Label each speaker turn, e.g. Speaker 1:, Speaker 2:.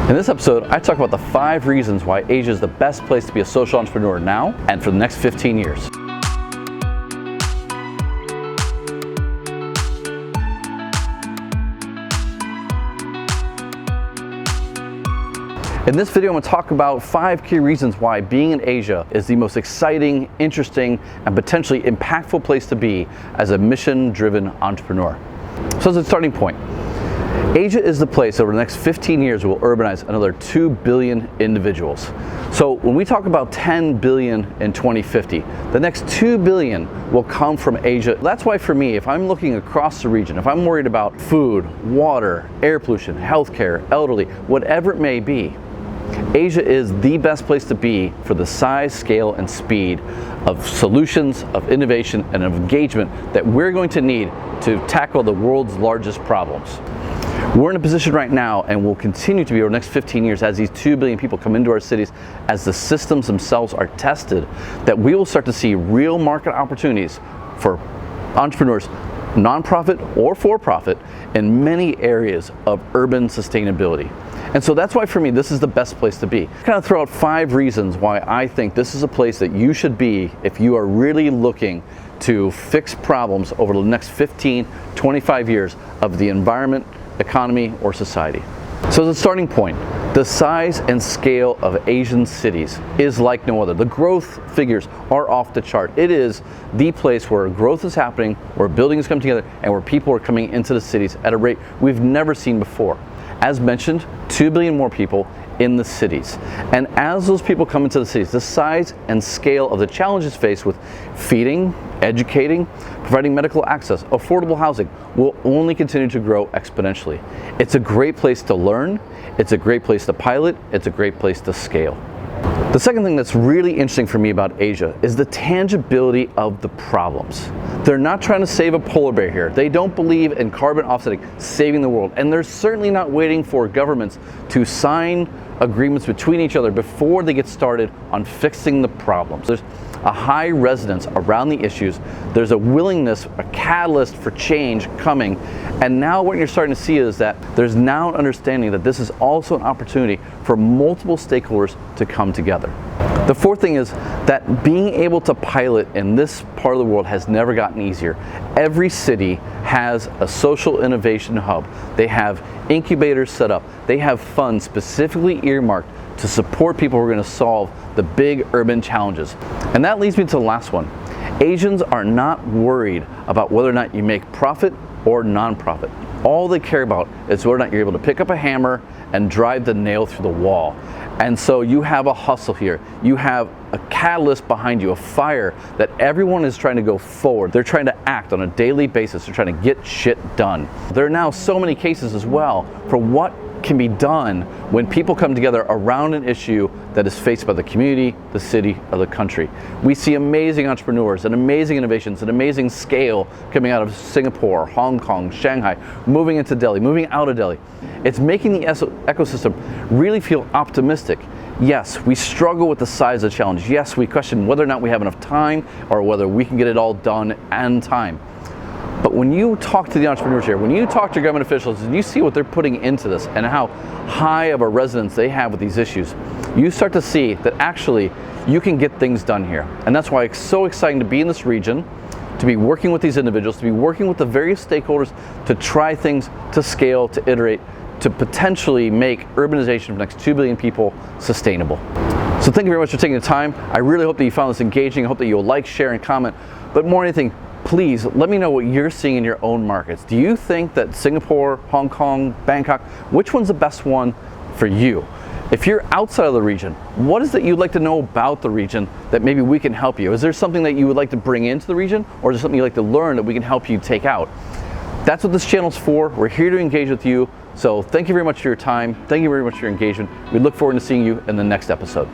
Speaker 1: In this episode, I talk about the 5 reasons why Asia is the best place to be a social entrepreneur now and for the next 15 years. In this video, I'm going to talk about 5 key reasons why being in Asia is the most exciting, interesting, and potentially impactful place to be as a mission-driven entrepreneur. So as a starting point, Asia is the place over the next 15 years will urbanize another 2 billion individuals. So when we talk about 10 billion in 2050, the next 2 billion will come from Asia. That's why for me, if I'm looking across the region, if I'm worried about food, water, air pollution, healthcare, elderly, whatever it may be, Asia is the best place to be for the size, scale, and speed of solutions, of innovation, and of engagement that we're going to need to tackle the world's largest problems. We're in a position right now, and will continue to be over the next 15 years as these 2 billion people come into our cities, as the systems themselves are tested, that we will start to see real market opportunities for entrepreneurs, nonprofit or for-profit, in many areas of urban sustainability. And so that's why for me, this is the best place to be. Kind of throw out 5 reasons why I think this is a place that you should be if you are really looking to fix problems over the next 15, 25 years of the environment, economy, or society. So as a starting point, the size and scale of Asian cities is like no other. The growth figures are off the chart. It is the place where growth is happening, where buildings come together, and where people are coming into the cities at a rate we've never seen before. As mentioned, 2 billion more people in the cities. And as those people come into the cities, the size and scale of the challenges faced with feeding, educating, providing medical access, affordable housing will only continue to grow exponentially. It's a great place to learn, it's a great place to pilot, it's a great place to scale. The second thing that's really interesting for me about Asia is the tangibility of the problems. They're not trying to save a polar bear here. They don't believe in carbon offsetting, saving the world. And they're certainly not waiting for governments to sign agreements between each other before they get started on fixing the problems. There's a high resonance around the issues. There's a willingness, a catalyst for change coming. And now what you're starting to see is that there's now an understanding that this is also an opportunity for multiple stakeholders to come together. The fourth thing is that being able to pilot in this part of the world has never gotten easier. Every city has a social innovation hub. They have incubators set up. They have funds specifically earmarked to support people who are going to solve the big urban challenges. And that leads me to the last one. Asians are not worried about whether or not you make profit or non-profit. All they care about is whether or not you're able to pick up a hammer and drive the nail through the wall. And so you have a hustle here. You have a catalyst behind you, a fire that everyone is trying to go forward. They're trying to act on a daily basis. They're trying to get shit done. There are now so many cases as well for what can be done when people come together around an issue that is faced by the community, the city, or the country. We see amazing entrepreneurs and amazing innovations and amazing scale coming out of Singapore, Hong Kong, Shanghai, moving into Delhi, moving out of Delhi. It's making the ecosystem really feel optimistic. Yes, we struggle with the size of the challenge. Yes, we question whether or not we have enough time or whether we can get it all done in time. But when you talk to the entrepreneurs here, when you talk to government officials and you see what they're putting into this and how high of a resonance they have with these issues, you start to see that actually you can get things done here. And that's why it's so exciting to be in this region, to be working with these individuals, to be working with the various stakeholders to try things, to scale, to iterate, to potentially make urbanization for the next 2 billion people sustainable. So thank you very much for taking the time. I really hope that you found this engaging. I hope that you'll like, share, and comment. But more than anything, please let me know what you're seeing in your own markets. Do you think that Singapore, Hong Kong, Bangkok, which one's the best one for you? If you're outside of the region, what is it you'd like to know about the region that maybe we can help you? Is there something that you would like to bring into the region, or is there something you'd like to learn that we can help you take out? That's what this channel's for. We're here to engage with you. So thank you very much for your time. Thank you very much for your engagement. We look forward to seeing you in the next episode.